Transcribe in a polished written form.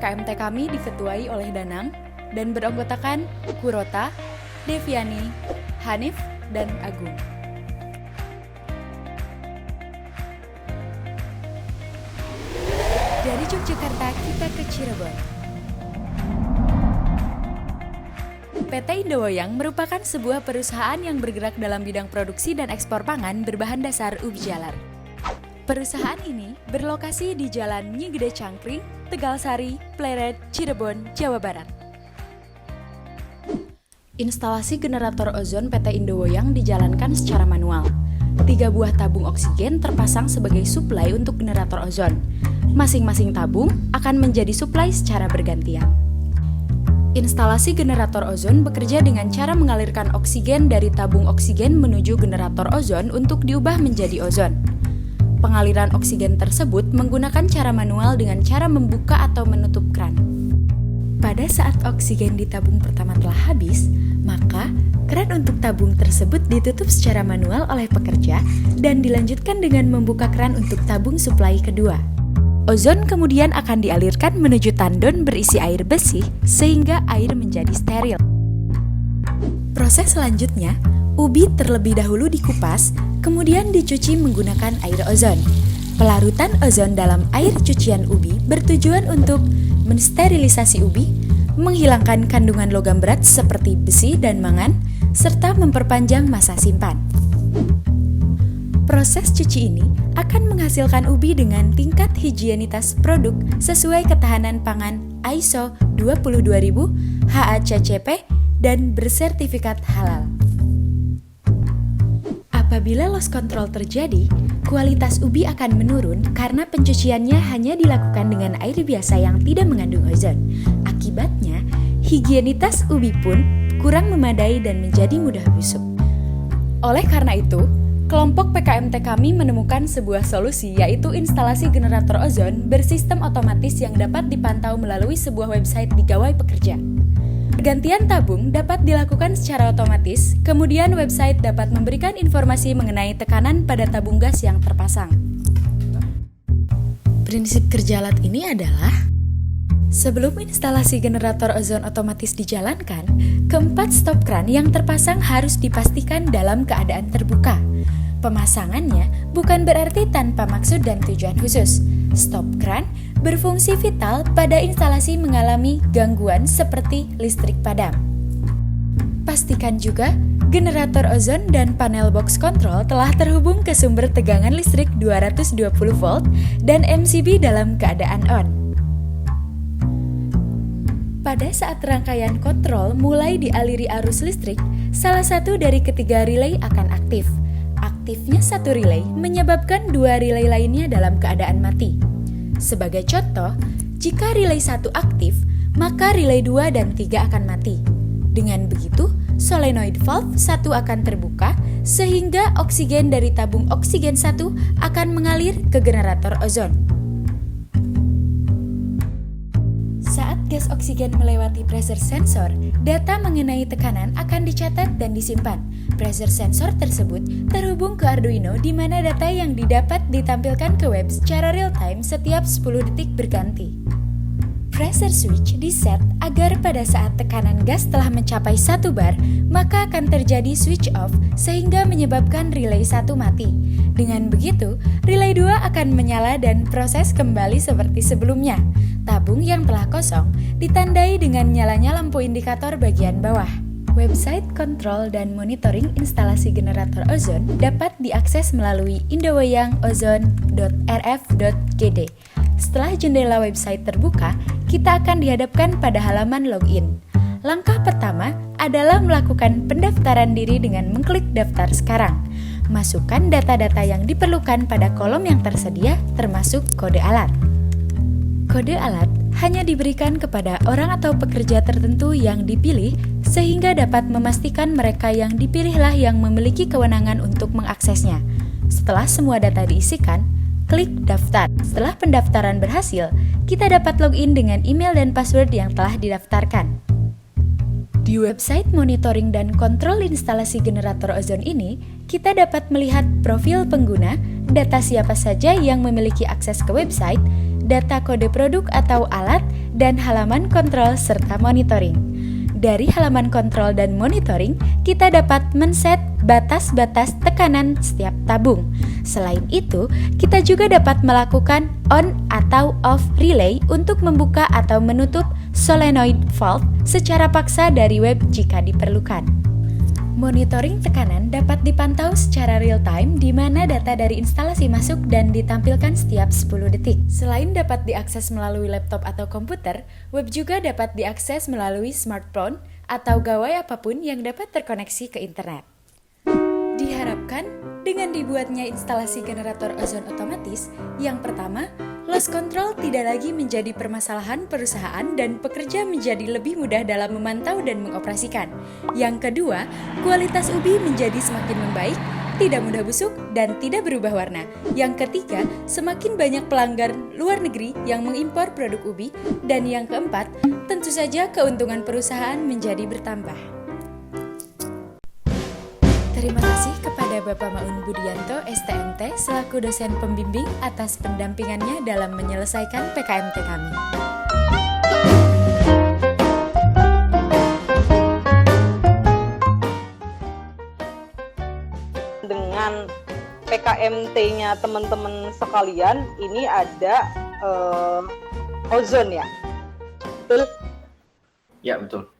PKMT kami diketuai oleh Danang dan beranggotakan Kurota, Deviani, Hanif, dan Agung. Dari Yogyakarta kita ke Cirebon. PT Indowoyang merupakan sebuah perusahaan yang bergerak dalam bidang produksi dan ekspor pangan berbahan dasar ubi jalar. Perusahaan ini berlokasi di Jalan Nyi Gede Cangkring, Tegalsari, Pleret, Cirebon, Jawa Barat. Instalasi generator ozon PT Indowoyang dijalankan secara manual. 3 buah tabung oksigen terpasang sebagai suplai untuk generator ozon. Masing-masing tabung akan menjadi suplai secara bergantian. Instalasi generator ozon bekerja dengan cara mengalirkan oksigen dari tabung oksigen menuju generator ozon untuk diubah menjadi ozon. Pengaliran oksigen tersebut menggunakan cara manual dengan cara membuka atau menutup kran. Pada saat oksigen di tabung pertama telah habis, maka kran untuk tabung tersebut ditutup secara manual oleh pekerja dan dilanjutkan dengan membuka kran untuk tabung suplai kedua. Ozon kemudian akan dialirkan menuju tandon berisi air bersih sehingga air menjadi steril. Proses selanjutnya, ubi terlebih dahulu dikupas, kemudian dicuci menggunakan air ozon. Pelarutan ozon dalam air cucian ubi bertujuan untuk mensterilisasi ubi, menghilangkan kandungan logam berat seperti besi dan mangan, serta memperpanjang masa simpan. Proses cuci ini akan menghasilkan ubi dengan tingkat higienitas produk sesuai ketahanan pangan ISO 22000, HACCP, dan bersertifikat halal. Apabila loss control terjadi, kualitas ubi akan menurun karena pencuciannya hanya dilakukan dengan air biasa yang tidak mengandung ozon. Akibatnya, higienitas ubi pun kurang memadai dan menjadi mudah busuk. Oleh karena itu, kelompok PKMT kami menemukan sebuah solusi, yaitu instalasi generator ozon bersistem otomatis yang dapat dipantau melalui sebuah website di Gawai Pekerja. Pergantian tabung dapat dilakukan secara otomatis, kemudian website dapat memberikan informasi mengenai tekanan pada tabung gas yang terpasang. Prinsip kerja alat ini adalah: sebelum instalasi generator ozon otomatis dijalankan, keempat stop kran yang terpasang harus dipastikan dalam keadaan terbuka. Pemasangannya bukan berarti tanpa maksud dan tujuan khusus. Stop kran berfungsi vital pada instalasi mengalami gangguan seperti listrik padam. Pastikan juga generator ozon dan panel box control telah terhubung ke sumber tegangan listrik 220 volt dan MCB dalam keadaan on. Pada saat rangkaian kontrol mulai dialiri arus listrik, salah satu dari ketiga relay akan aktif. Aktifnya satu relay menyebabkan 2 relay lainnya dalam keadaan mati. Sebagai contoh, jika relay 1 aktif, maka relay 2 dan 3 akan mati. Dengan begitu, solenoid valve 1 akan terbuka sehingga oksigen dari tabung oksigen 1 akan mengalir ke generator ozon. Saat gas oksigen melewati pressure sensor, data mengenai tekanan akan dicatat dan disimpan. Pressure sensor tersebut terhubung ke Arduino di mana data yang didapat ditampilkan ke web secara real-time setiap 10 detik berganti. Pressure switch diset agar pada saat tekanan gas telah mencapai 1 bar, maka akan terjadi switch off sehingga menyebabkan relay 1 mati. Dengan begitu, relay 2 akan menyala dan proses kembali seperti sebelumnya. Tabung yang telah kosong ditandai dengan nyalanya lampu indikator bagian bawah. Website kontrol dan monitoring instalasi generator ozon dapat diakses melalui indowoyangozon.rf.gd. Setelah jendela website terbuka, kita akan dihadapkan pada halaman login. Langkah pertama adalah melakukan pendaftaran diri dengan mengklik daftar sekarang. Masukkan data-data yang diperlukan pada kolom yang tersedia, termasuk kode alat. Kode alat hanya diberikan kepada orang atau pekerja tertentu yang dipilih sehingga dapat memastikan mereka yang dipilihlah yang memiliki kewenangan untuk mengaksesnya. Setelah semua data diisikan, klik daftar. Setelah pendaftaran berhasil, kita dapat login dengan email dan password yang telah didaftarkan. Di website monitoring dan kontrol instalasi generator ozon ini, kita dapat melihat profil pengguna, data siapa saja yang memiliki akses ke website, data kode produk atau alat, dan halaman kontrol serta monitoring. Dari halaman kontrol dan monitoring, kita dapat men-set batas-batas tekanan setiap tabung. Selain itu, kita juga dapat melakukan on atau off relay untuk membuka atau menutup solenoid valve secara paksa dari web jika diperlukan. Monitoring tekanan dapat dipantau secara real-time di mana data dari instalasi masuk dan ditampilkan setiap 10 detik. Selain dapat diakses melalui laptop atau komputer, web juga dapat diakses melalui smartphone atau gawai apapun yang dapat terkoneksi ke internet. Diharapkan, dengan dibuatnya instalasi generator ozon otomatis, yang pertama, loss control tidak lagi menjadi permasalahan perusahaan dan pekerja menjadi lebih mudah dalam memantau dan mengoperasikan. Yang kedua, kualitas ubi menjadi semakin membaik, tidak mudah busuk, dan tidak berubah warna. Yang ketiga, semakin banyak pelanggan luar negeri yang mengimpor produk ubi. Dan yang keempat, tentu saja keuntungan perusahaan menjadi bertambah. Terima kasih kepada Bapak Maun Budianto, STMT, selaku dosen pembimbing atas pendampingannya dalam menyelesaikan PKMT kami. Dengan PKMT-nya teman-teman sekalian, ini ada ozon ya? Betul? Ya, betul.